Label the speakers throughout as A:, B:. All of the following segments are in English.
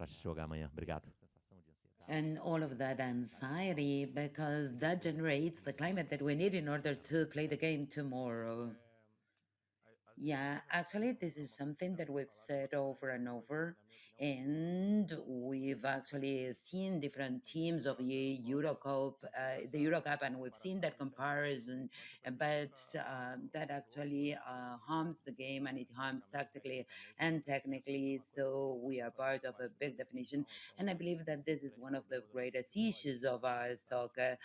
A: parte de jogar amanhã. Obrigado.
B: And all of that anxiety, because that generates the climate that we need in order to play the game tomorrow. Yeah, actually, this is something that we've said over and over, and we've actually seen different teams of the Euro Cup, and we've seen that comparison. But that actually harms the game, and it harms tactically and technically. So we are part of a big definition, and I believe that this is one of the greatest issues of our soccer.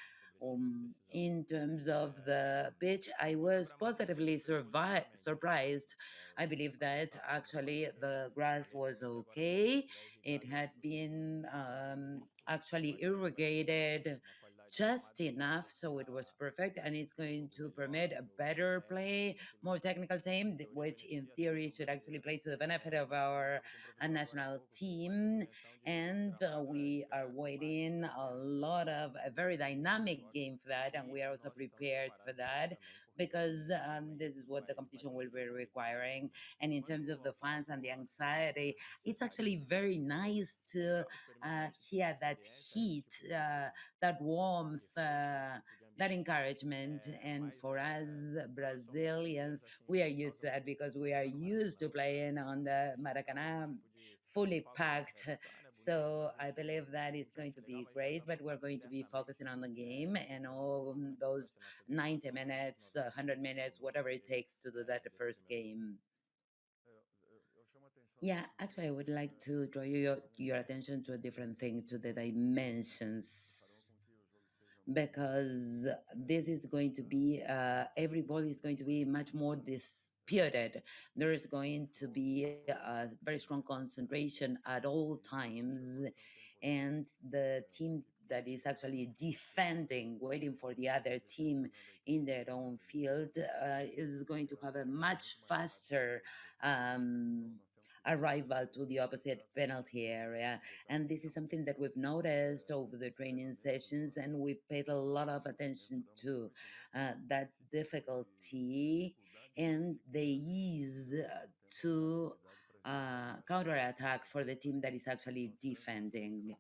B: In terms of the pitch, I was positively surprised. I believe that actually the grass was okay. It had been actually irrigated just enough, so it was perfect, and it's going to permit a better play, more technical team, which in theory should actually play to the benefit of our national team. And we are waiting a lot of a very dynamic game for that, and we are also prepared for that because this is what the competition will be requiring. And in terms of the fans and the anxiety, it's actually very nice to hear that heat, that warmth. That encouragement, and for us Brazilians, we are used to that because we are used to playing on the Maracanã fully packed. So I believe that it's going to be great, but we're going to be focusing on the game and all those 90 minutes, 100 minutes, whatever it takes to do that the first game. Yeah, actually, I would like to draw your attention to a different thing, to the dimensions, because this is going to be, every ball is going to be much more disputed. There is going to be a very strong concentration at all times, and the team that is actually defending, waiting for the other team in their own field, is going to have a much faster um, arrival to the opposite penalty area. And this is something that we've noticed over the training sessions, and we paid a lot of attention to that difficulty and the ease to counterattack for the team that is actually defending.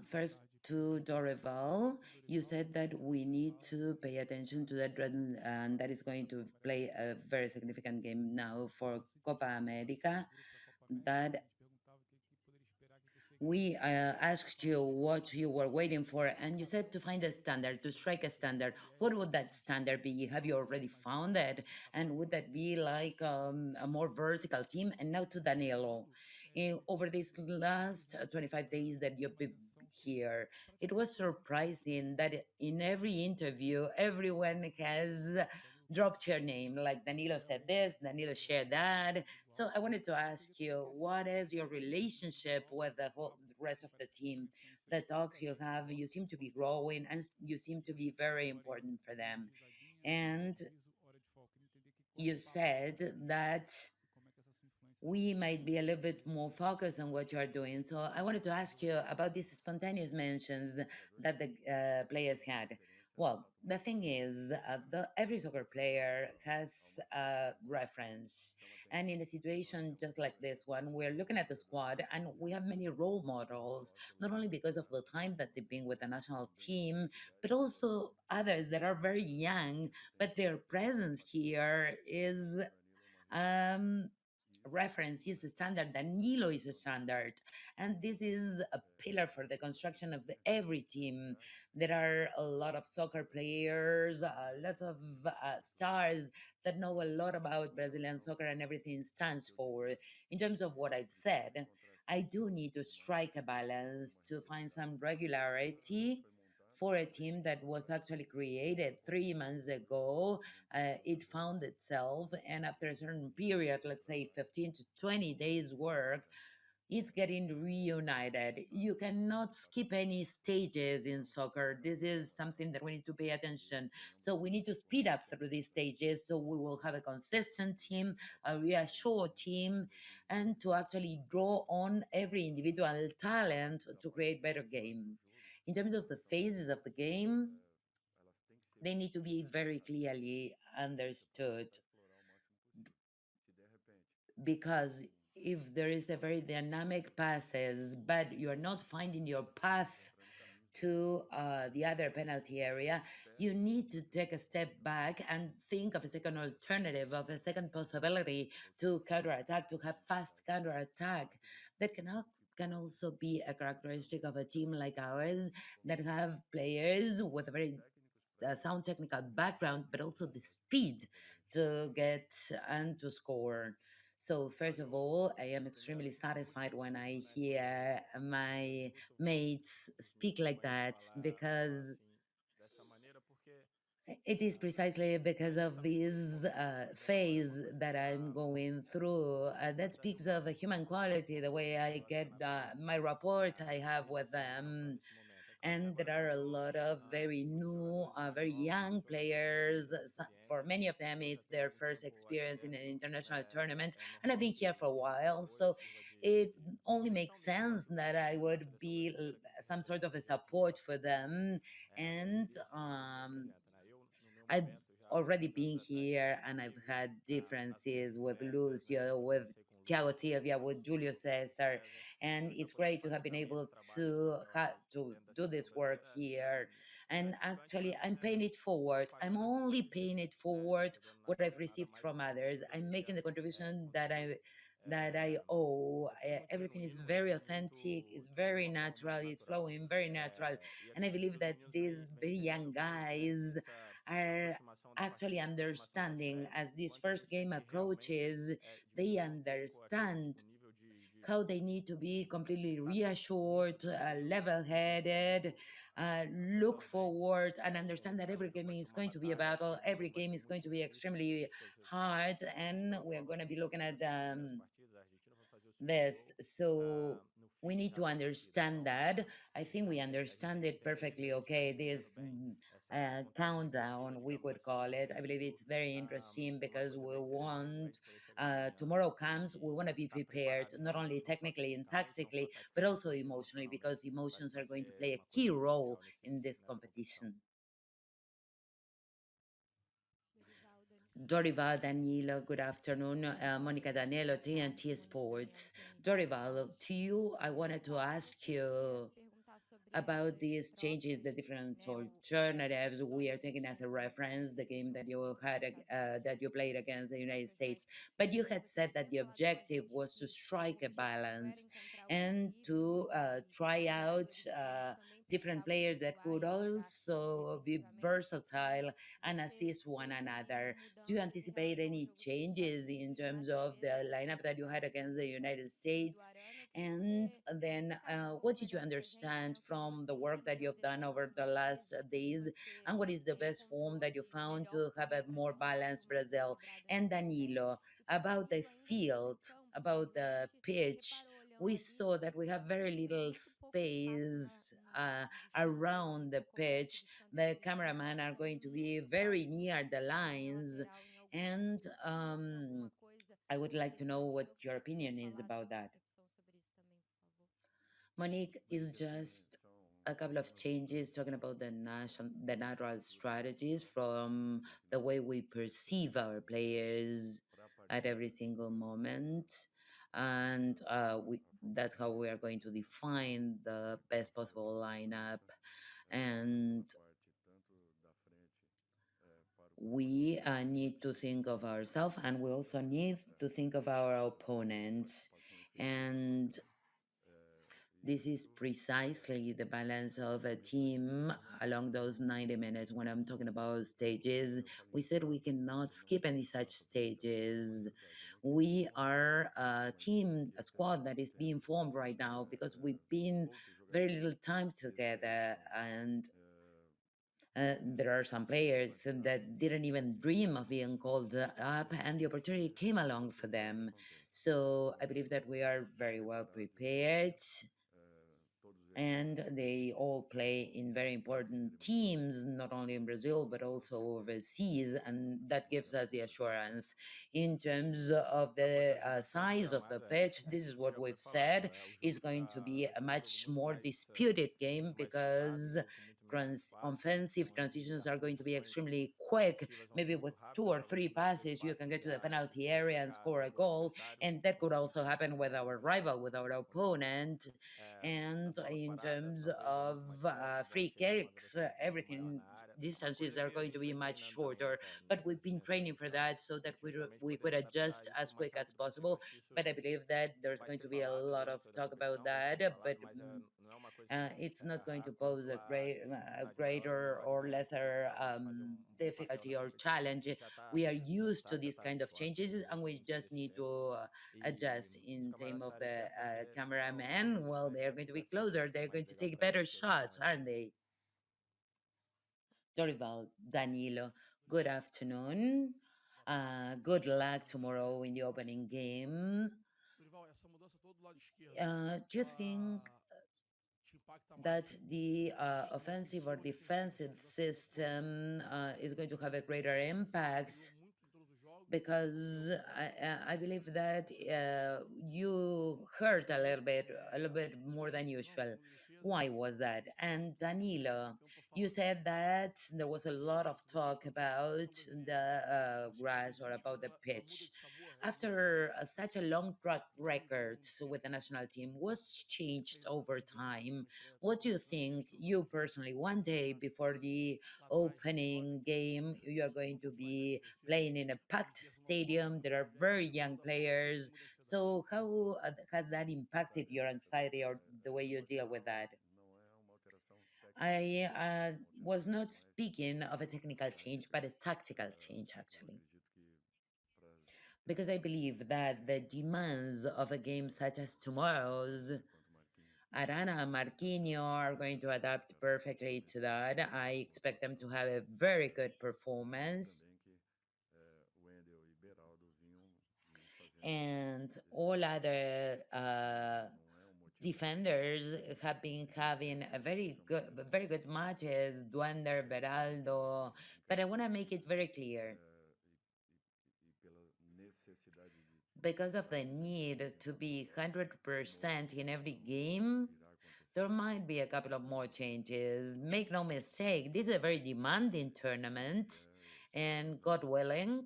B: First, to Dorival, you said that we need to pay attention to that, and that is going to play a very significant game now for Copa America. That we asked you what you were waiting for, and you said to find a standard, to strike a standard. What would that standard be? Have you already found it? And would that be like a more vertical team? And now to Danilo. Over these last 25 days that you've been here, it was surprising that in every interview, everyone has dropped your name. Like Danilo said this, Danilo shared that. So I wanted to ask you, what is your relationship with the whole the rest of the team? The talks you have, you seem to be growing, and you seem to be very important for them. And you said that we might be a little bit more focused on what you are doing. So I wanted to ask you about these spontaneous mentions that the players had. Well, the thing is, every soccer player has a reference. And in a situation just like this one, we're looking at the squad and we have many role models, not only because of the time that they've been with the national team, but also others that are very young, but their presence here is um, reference is a standard, Danilo is a standard, and this is a pillar for the construction of every team. There are a lot of soccer players, lots of stars that know a lot about Brazilian soccer and everything stands for. In terms of what I've said, I do need to strike a balance to find some regularity for a team that was actually created 3 months ago. It found itself, and after a certain period, let's say 15 to 20 days work, it's getting reunited. You cannot skip any stages in soccer. This is something that we need to pay attention. So we need to speed up through these stages so we will have a consistent team, a reassured team, and to actually draw on every individual talent to create better game. In terms of the phases of the game, they need to be very clearly understood because if there is a very dynamic passes, but you're not finding your path to the other penalty area, you need to take a step back and think of a second alternative, of a second possibility to counterattack, to have fast counterattack. That can also be a characteristic of a team like ours that have players with a very sound technical background, but also the speed to get and to score. So, first of all, I am extremely satisfied when I hear my mates speak like that, because it is precisely because of this phase that I'm going through that speaks of a human quality, the way I get my rapport I have with them. And there are a lot of very new, very young players. For many of them, it's their first experience in an international tournament, and I've been here for a while, so it only makes sense that I would be some sort of a support for them. And I've already been here and I've had differences with Lucio, with Thiago Silvia, with Julio Cesar, and it's great to have been able to do this work here. And actually, I'm paying it forward. I'm only paying it forward what I've received from others. I'm making the contribution that I owe. Everything is very authentic. It's very natural. It's flowing very natural, and I believe that these very young guys are actually understanding as this first game approaches, they understand how they need to be completely reassured, level headed, look forward, and understand that every game is going to be a battle. Every game is going to be extremely hard, and we're going to be looking at this. So we need to understand that. I think we understand it perfectly okay. This countdown, we could call it. I believe it's very interesting because we want, tomorrow comes, we want to be prepared, not only technically and tactically, but also emotionally, because emotions are going to play a key role in this competition. Dorival, Danilo, good afternoon. Monica Danilo, TNT Sports. Dorival, to you, I wanted to ask you about these changes, the different alternatives. We are taking as a reference the game that you had, that you played against the United States. But you had said that the objective was to strike a balance and to try out different players that could also be versatile and assist one another. Do you anticipate any changes in terms of the lineup that you had against the United States? And then, what did you understand from the work that you've done over the last days? And what is the best form that you found to have a more balanced Brazil? And Danilo, about the field, about the pitch, we saw that we have very little space around the pitch. The cameramen are going to be very near the lines. And I would like to know what your opinion is about that. Monique, is just a couple of changes talking about the natural strategies from the way we perceive our players at every single moment. And that's how we are going to define the best possible lineup. And we need to think of ourselves, and we also need to think of our opponents. And this is precisely the balance of a team along those 90 minutes. When I'm talking about stages, we said we cannot skip any such stages. We are a team, a squad that is being formed right now because we've been very little time together. And there are some players that didn't even dream of being called up, and the opportunity came along for them. So I believe that we are very well prepared, and they all play in very important teams, not only in Brazil but also overseas, and that gives us the assurance. In terms of the size of the pitch, this is what we've said is going to be a much more disputed game because offensive transitions are going to be extremely quick. Maybe with two or three passes, you can get to the penalty area and score a goal. And that could also happen with our rival, with our opponent. And in terms of free kicks, everything distances are going to be much shorter. But we've been training for that so that we could adjust as quick as possible. But I believe that there's going to be a lot of talk about that. But it's not going to pose a greater or lesser difficulty or challenge. We are used to these kind of changes, and we just need to adjust. In time of the cameraman, well, they're going to be closer. They're going to take better shots, aren't they? Dorival, Danilo, good afternoon. Good luck tomorrow in the opening game. Do you think that the offensive or defensive system is going to have a greater impact? Because I believe that you hurt a little bit more than usual. Why was that? And Danilo, you said that there was a lot of talk about the grass or about the pitch. After such a long track record with the national team, what's changed over time? What do you think, you personally, one day before the opening game, you are going to be playing in a packed stadium? There are very young players. So, how has that impacted your anxiety or the way you deal with that? I was not speaking of a technical change, but a tactical change, actually. Because I believe that the demands of a game such as tomorrow's, Arana and Marquinhos are going to adapt perfectly to that. I expect them to have a very good performance. And all other defenders have been having a very good matches, Duander, Beraldo. But I want to make it very clear, because of the need to be 100% in every game, there might be a couple of more changes. Make no mistake, this is a very demanding tournament, and God willing,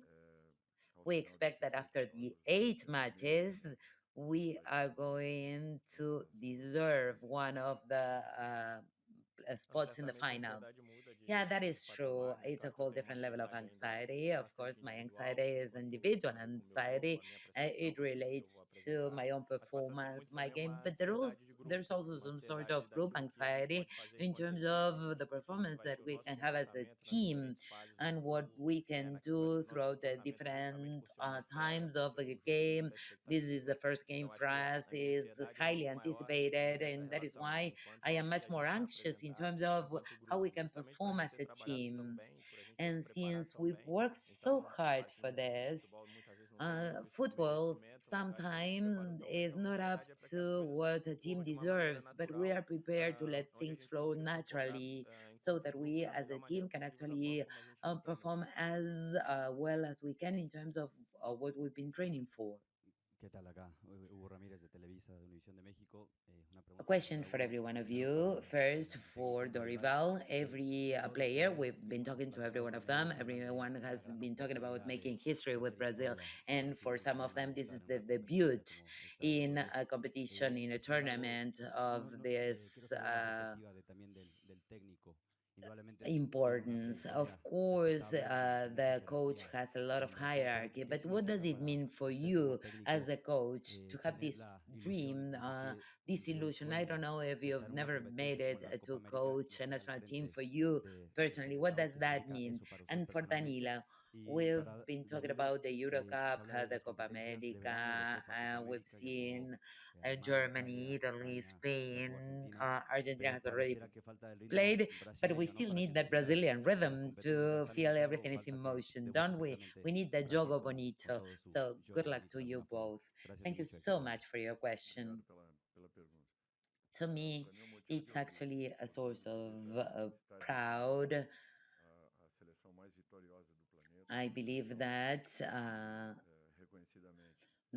B: we expect that after the 8 matches, we are going to deserve one of the spots in the final. Yeah, that is true. It's a whole different level of anxiety. Of course, my anxiety is individual anxiety. It relates to my own performance, my game, but there's also some sort of group anxiety in terms of the performance that we can have as a team and what we can do throughout the different times of the game. This is the first game for us, is highly anticipated, and that is why I am much more anxious in terms of how we can perform as a team. And since we've worked so hard for this, football sometimes is not up to what a team deserves, but we are prepared to let things flow naturally so that we as a team can actually perform as well as we can in terms of what we've been training for.
A: ¿Qué tal acá? Hugo Ramírez de Televisa, de Univisión de México. Una
B: A
A: pregunta para
B: question for
A: Raúl.
B: every one of
A: Primero
B: you.
A: para
B: First,
A: el
B: for
A: técnico Dorival.
B: Dorival, every
A: Todos los
B: player,
A: jugadores
B: we've been talking to every
A: alrededor
B: one
A: de
B: of
A: la
B: them.
A: selección hablan
B: Everyone
A: de
B: has
A: la gran
B: been talking about
A: oportunidad
B: making history
A: de
B: with
A: ser
B: Brazil.
A: historia
B: And
A: aquí
B: for some of them,
A: profesional,
B: this is
A: estar en una
B: the
A: competencia
B: debut
A: como esta de
B: in
A: Euro.
B: a competition, in a
A: Sin embargo,
B: tournament of
A: quiero
B: this.
A: saber la perspectiva también del técnico. Indudablemente tiene una
B: Importance. Of
A: trayectoria
B: course,
A: respetable, con mucha
B: the coach
A: jerarquía
B: has a lot of
A: en Brasil.
B: hierarchy,
A: ¿Qué
B: but what does
A: significa
B: it
A: para
B: mean for
A: usted como
B: you as
A: técnico
B: a coach to have
A: tener
B: this
A: la ilusión,
B: dream,
A: no sé si
B: this
A: sería un
B: illusion? I don't
A: sueño
B: know if
A: estar
B: you've
A: en una
B: never made
A: competencia como
B: it
A: la Copa
B: to
A: América y
B: coach a
A: estar al
B: national team.
A: frente
B: For you
A: de su
B: personally, what
A: selección?
B: does
A: ¿Qué
B: that
A: significa
B: mean?
A: eso para usted
B: And for
A: personalmente?
B: Danila,
A: Y
B: we've
A: para
B: been talking
A: Danilo,
B: about the Euro
A: se
B: Cup,
A: habla de
B: the
A: las
B: Copa
A: competencias de verano,
B: America,
A: Eurocopa, Copa
B: we've
A: América, ya jugó
B: seen
A: Alemania,
B: Germany,
A: Italia,
B: Italy,
A: España, ya jugó
B: Spain.
A: Argentina,
B: Argentina
A: pero
B: has already
A: pareciera que falta el ritmo
B: played, but we
A: brasileño, ¿no?
B: still
A: Para que
B: need
A: se
B: that
A: sienta
B: Brazilian
A: en las
B: rhythm
A: competencias.
B: to
A: ¿Está
B: feel
A: limitado o
B: everything is in
A: falta que
B: motion,
A: debute
B: don't we?
A: precisamente
B: We need the
A: Brasil
B: jogo
A: con
B: bonito.
A: todo su
B: So good
A: juego
B: luck to
A: bonito de
B: you
A: alguna forma?
B: both.
A: Gracias y
B: Thank you
A: muchas
B: so
A: éxitos.
B: much for your question. To me, it's actually a source of proud. I believe that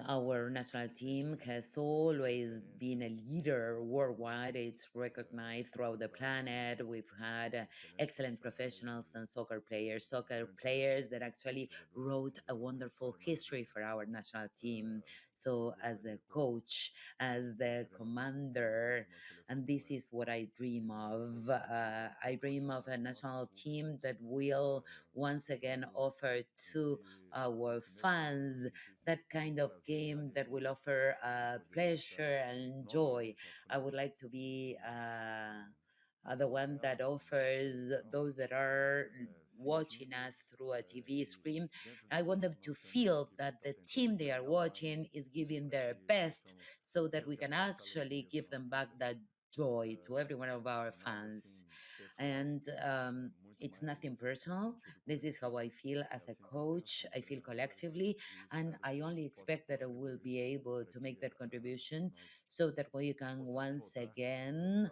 B: Our national team has always been a leader worldwide. It's recognized throughout the planet. We've had excellent professionals and soccer players that actually wrote a wonderful history for our national team. So, as a coach, as the commander, and this is what I dream of. I dream of a national team that will once again offer to our fans that kind of game that will offer pleasure and joy. I would like to be the one that offers those that are watching us through a TV screen. I want them to feel that the team they are watching is giving their best so that we can actually give them back that joy to every one of our fans. And it's nothing personal. This is how I feel as a coach. I feel collectively, and I only expect that I will be able to make that contribution so that we can once again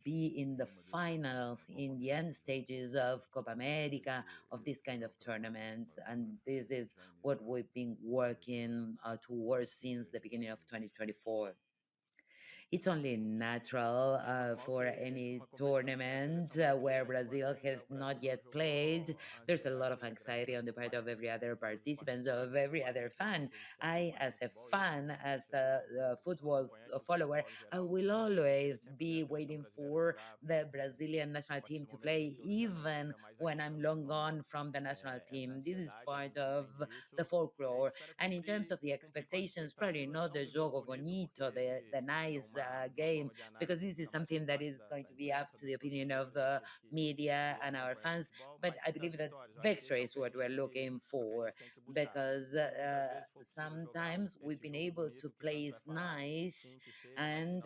B: be in the finals, in the end stages of Copa America, of this kind of tournaments. And this is what we've been working towards since the beginning of 2024. It's only natural for any tournament where Brazil has not yet played. There's a lot of anxiety on the part of every other participant, of every other fan. I, as a fan, as a football follower, I will always be waiting for the Brazilian national team to play, even when I'm long gone from the national team. This is part of the folklore. And in terms of the expectations, probably not the jogo bonito, the nice game, because this is something that is going to be up to the opinion of the media and our fans. But I believe that victory is what we're looking for, because sometimes we've been able to play nice, and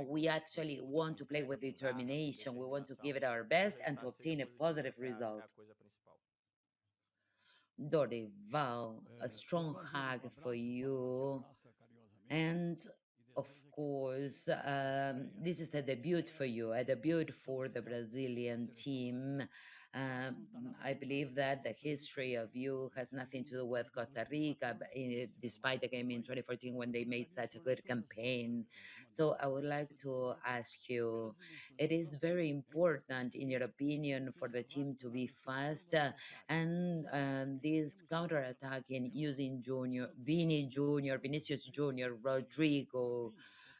B: we actually want to play with determination. We want to give it our best and to obtain a positive result. Dorival, a strong hug for you. And of course, this is a debut for you, a debut for the Brazilian team. Um, I believe that the history of you has nothing to do with Costa Rica, despite the game in 2014 when they made such a good campaign. So I would like to ask you, it is very important, in your opinion, for the team to be fast and this counter-attacking using Vinicius Junior, Rodrigo,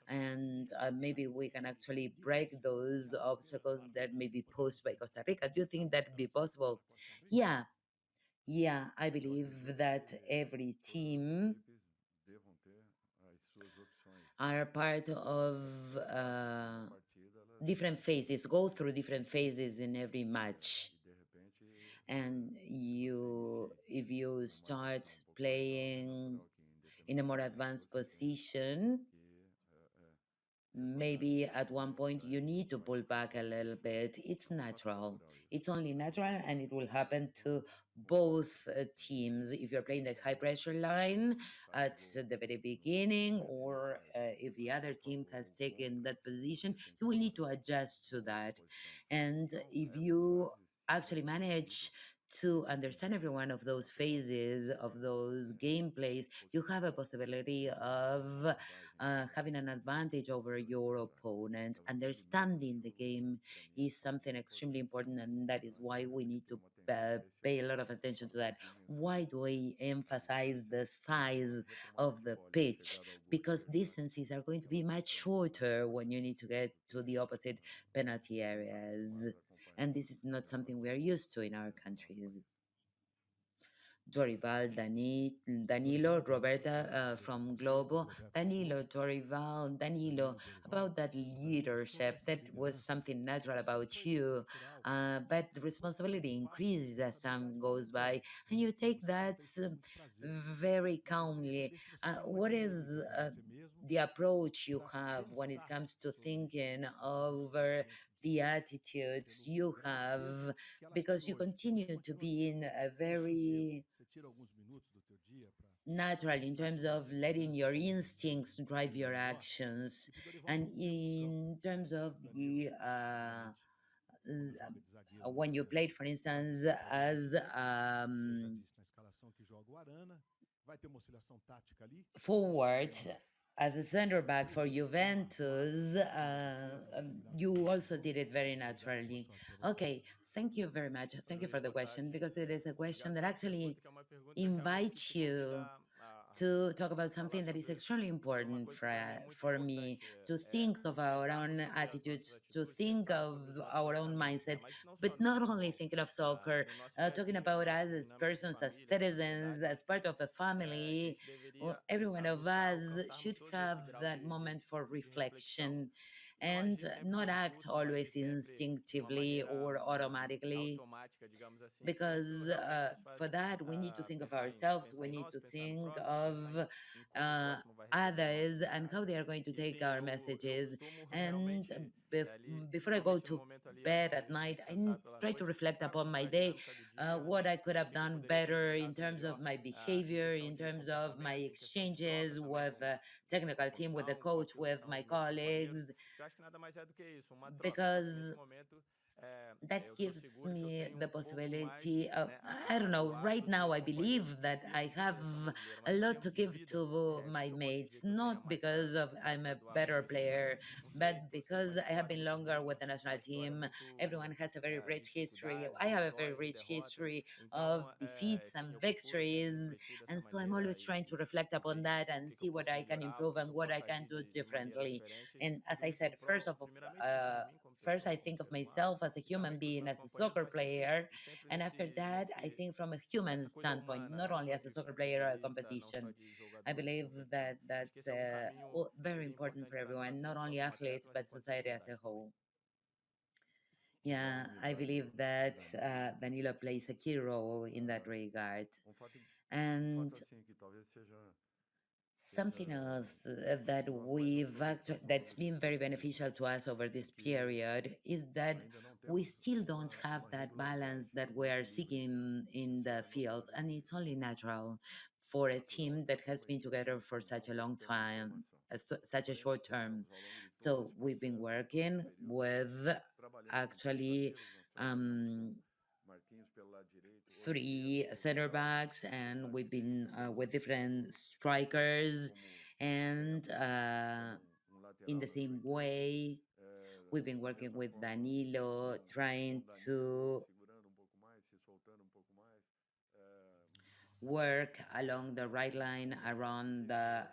B: and maybe we can actually break those obstacles that may be posed by Costa Rica. Do you think that be possible? Yeah, yeah, I believe that every team are part of different phases, go through different phases in every match. And you, if you start playing in a more advanced position, maybe at one point you need to pull back a little bit. It's natural. It's only natural, and it will happen to both teams. If you're playing the high pressure line at the very beginning, or if the other team has taken that position, you will need to adjust to that. And if you actually manage to understand every one of those phases of those gameplays, you have a possibility of having an advantage over your opponent. Understanding the game is something extremely important, and that is why we need to pay a lot of attention to that. Why do we emphasize the size of the pitch? Because distances are going to be much shorter when you need to get to the opposite penalty areas. And this is not something we are used to in our countries. Dorival, Danilo, Roberta from Globo, Danilo, Dorival, Danilo, about that leadership. That was something natural about you. But the responsibility increases as time goes by, and you take that very calmly. What is the approach you have when it comes to thinking over the attitudes you have? Because you continue to be in a very natural in terms of letting your instincts drive your actions, and in terms of the when you played, for instance, as forward as a center back for Juventus, you also did it very naturally. Okay, thank you very much. Thank you for the question because it is a question that actually invites you to talk about something that is extremely important for me to think of our own attitudes, to think of our own mindsets, but not only thinking of soccer, talking about us as persons, as citizens, as part of a family. Well, every one of us should have that moment for reflection and not act always instinctively or automatically because for that we need to think of ourselves, we need to think of uh, others and how they are going to take our messages. And before I go to bed at night, try to reflect upon my day, what I could have done better in terms of my behavior, in terms of my exchanges with the technical team, with the coach, with my colleagues, because that gives me the possibility of, I don't know, right now I believe that I have a lot to give to my mates, not because of I'm a better player, but because I have been longer with the national team. Everyone has a very rich history, I have a very rich history of defeats and victories, and so I'm always trying to reflect upon that and see what I can improve and what I can do differently. And as I said, first I think of myself as a human being, as a soccer player, and after that I think from a human standpoint, not only as a soccer player or a competition. I believe that that's very important for everyone, not only athletes but society as a whole. Yeah, I believe that Danilo plays a key role in that regard. And something else that's been very beneficial to us over this period is that we still don't have that balance that we are seeking in the field, and it's only natural for a team that has been together for such a long time, such a short term. So we've been working with actually um, three center backs, and we've been with different strikers, and in the same way we've been working with Danilo, trying to work along the right line, around the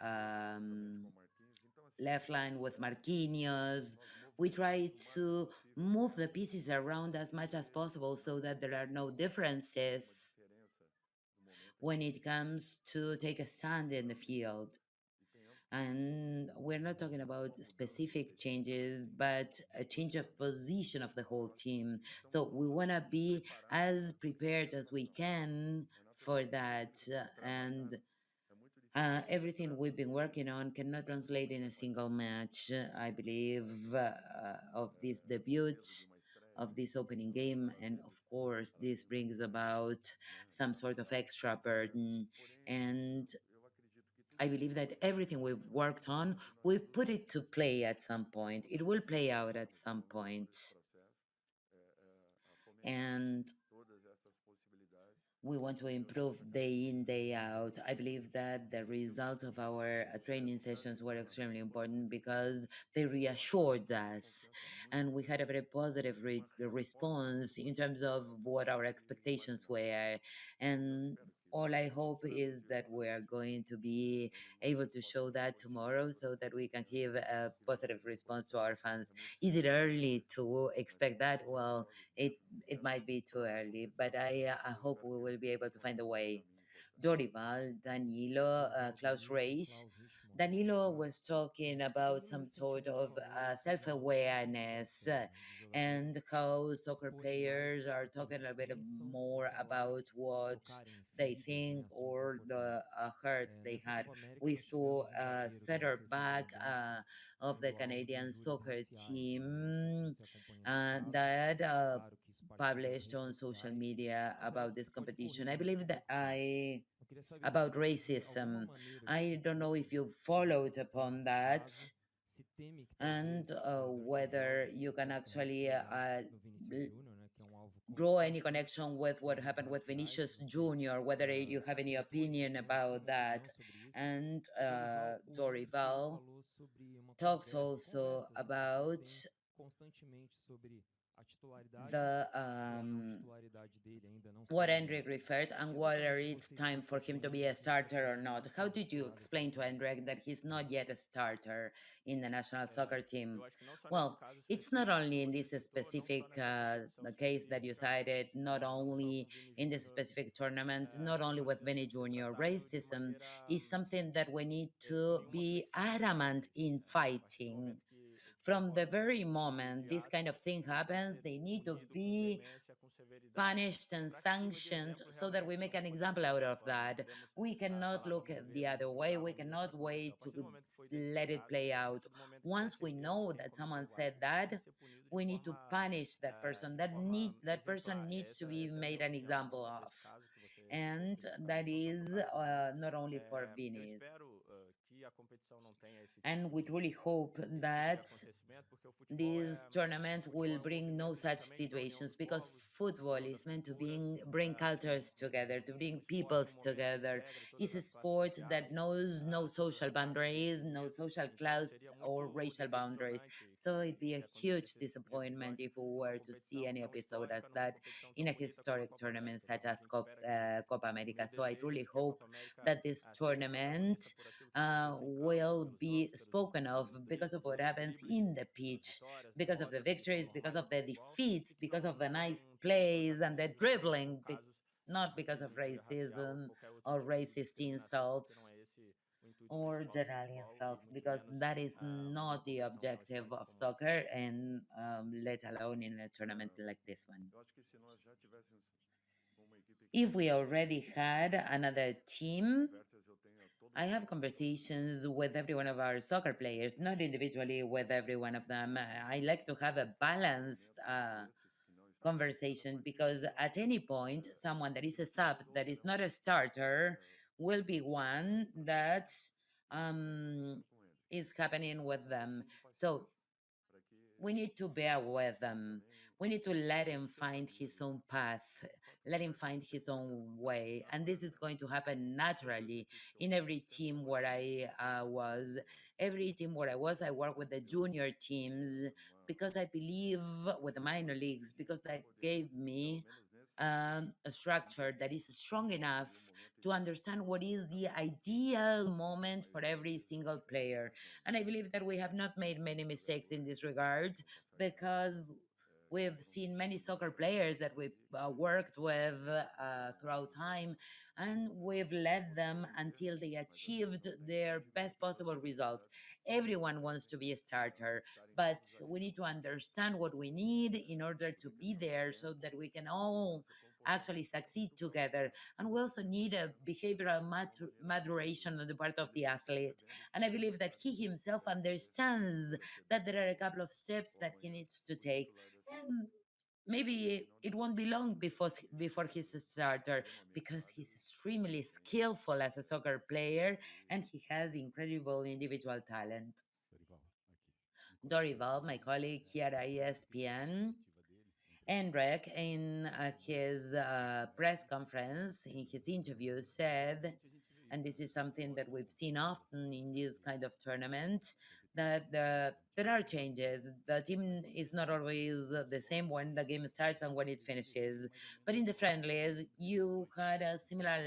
B: left line with Marquinhos. We try to move the pieces around as much as possible so that there are no differences when it comes to take a stand in the field. And we're not talking about specific changes, but a change of position of the whole team. So we want to be as prepared as we can for that. And everything we've been working on cannot translate in a single match. I believe of this debut, of this opening game, and of course, this brings about some sort of extra burden. And I believe that everything we've worked on, we put it to play at some point. It will play out at some point. And we want to improve day in, day out. I believe that the results of our training sessions were extremely important because they reassured us. And we had a very positive response in terms of what our expectations were. And all I hope is that we are going to be able to show that tomorrow so that we can give a positive response to our fans. Is it early to expect that? Well, it it might be too early, but I hope we will be able to find a way. Dorival, Danilo, Klaus Reich. Danilo was talking about some sort of self awareness and how soccer players are talking a bit more about what they think or the hurts they had. We saw a center back of the Canadian soccer team that published on social media about this competition. I believe that I about racism. I don't know if you followed upon that and whether you can actually draw any connection with what happened with Vinicius Jr., whether you have any opinion about that. And Dorival talks also about the what Enric referred and whether it's time for him to be a starter or not. How did you explain to Enric that he's not yet a starter in the national soccer team? Well, it's not only in this specific case that you cited, not only in this specific tournament, not only with Vinny Jr. Racism is something that we need to be adamant in fighting. From the very moment this kind of thing happens, they need to be punished and sanctioned so that we make an example out of that. We cannot look at the other way. We cannot wait to let it play out. Once we know that someone said that, we need to punish that person. That person needs to be made an example of. And that is not only for Vinny's. And we truly hope that this tournament will bring no such situations because football is meant to bring cultures together, to bring peoples together. It's a sport that knows no social boundaries, no social class or racial boundaries. So it'd be a huge disappointment if we were to see any episode as that in a historic tournament such as Copa America. So I truly hope that this tournament will be spoken of because of what happens in the pitch, because of the victories, because of the defeats, because of the nice plays and the dribbling, not because of racism or racist insults or general insults, because that is not the objective of soccer, and let alone in a tournament like this one. If we already had another team, I have conversations with every one of our soccer players, not individually with every one of them. I like to have a balanced conversation because at any point, someone that is a sub, that is not a starter, will be one that um, is happening with them. So we need to bear with them. We need to let him find his own path, let him find his own way. And this is going to happen naturally in every team where I was. Every team where I was, I work with the junior teams because I believe with the minor leagues, because that gave me a structure that is strong enough to understand what is the ideal moment for every single player. And I believe that we have not made many mistakes in this regard because we've seen many soccer players that we've worked with throughout time, and we've led them until they achieved their best possible result. Everyone wants to be a starter, but we need to understand what we need in order to be there so that we can all actually succeed together. And we also need a behavioral maturation on the part of the athlete. And I believe that he himself understands that there are a couple of steps that he needs to take. And maybe it won't be long before he's a starter because he's extremely skillful as a soccer player and he has incredible individual talent.
A: Dorival, aqui. Enquanto você está
B: Dorival, my
A: esperando
B: colleague here at
A: a
B: ESPN,
A: coletiva dele, a entrevista,
B: Enric, in his press conference, in his interview, said,
A: geralmente a gente vê
B: and
A: isso, né?
B: this is
A: Você
B: something
A: escolhe
B: that we've
A: um
B: seen often in
A: adversário
B: this
A: e
B: kind of tournaments,
A: a competição
B: that
A: começa
B: there
A: de
B: are
A: forma
B: changes.
A: assim,
B: The
A: aí
B: team is
A: você
B: not always the same
A: escolhe
B: when the game starts and when it
A: e desenha
B: finishes.
A: mais ou menos
B: But in the
A: o
B: friendlies, you
A: esquema
B: had a
A: de jogo.
B: similar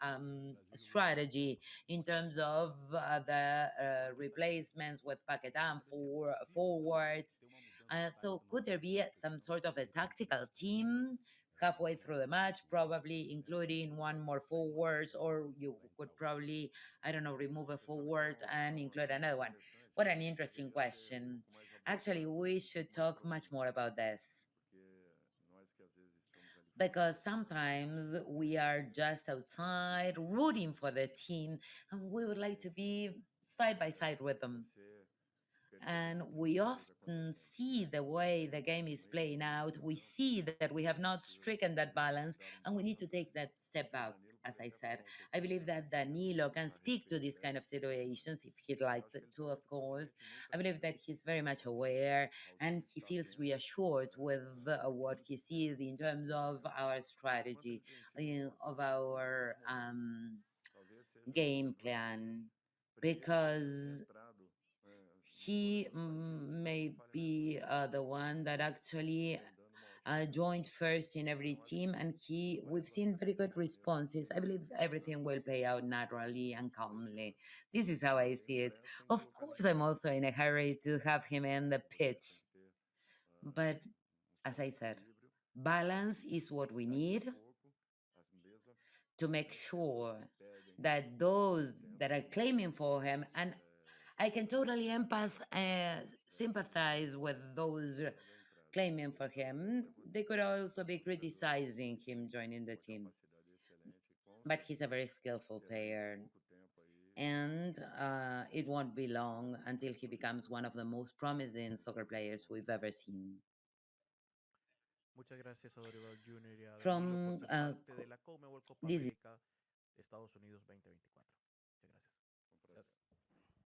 A: No Brasil, eu vejo
B: strategy in terms of the replacements with Paquetan
A: dessa vez é
B: for
A: possível também
B: forwards.
A: ter uma mudança
B: So
A: tática no
B: could there be
A: porque
B: some
A: tem
B: sort of a
A: jogadores que
B: tactical
A: podem
B: team halfway through the match, probably including
A: mudar
B: one more
A: para entrar
B: forwards, or you
A: para
B: could
A: entrar outro.
B: probably, I don't know, remove a forward and include another one? What an interesting question. Actually, we should talk much more about this because sometimes we are just outside rooting for the team and we would like to be side by side with them, and we often see the way the game is playing out. We see that we have not stricken that balance, and we need to take that step back. as I said. I believe that Danilo can speak to these kind of situations if he'd like to, of course. I believe that he's very much aware and he feels reassured with what he sees in terms of our strategy, of our game plan, because he may be the one that actually joined first in every team, and we've seen very good responses. I believe everything will play out naturally and calmly. This is how I see it. Of course, I'm also in a hurry to have him in the pitch, but as I said, balance is what we need to make sure that those that are claiming for him, and I can totally sympathize with those claiming for him. They could also be criticizing him joining the team. But he's a very skillful player, and it won't be long until he becomes one of the most promising soccer players we've ever seen.
C: Muchas gracias a Dorival Jr. y a Danilo por
B: From
C: ser parte de la Conmebol Copa
B: this
C: América de Estados Unidos 2024.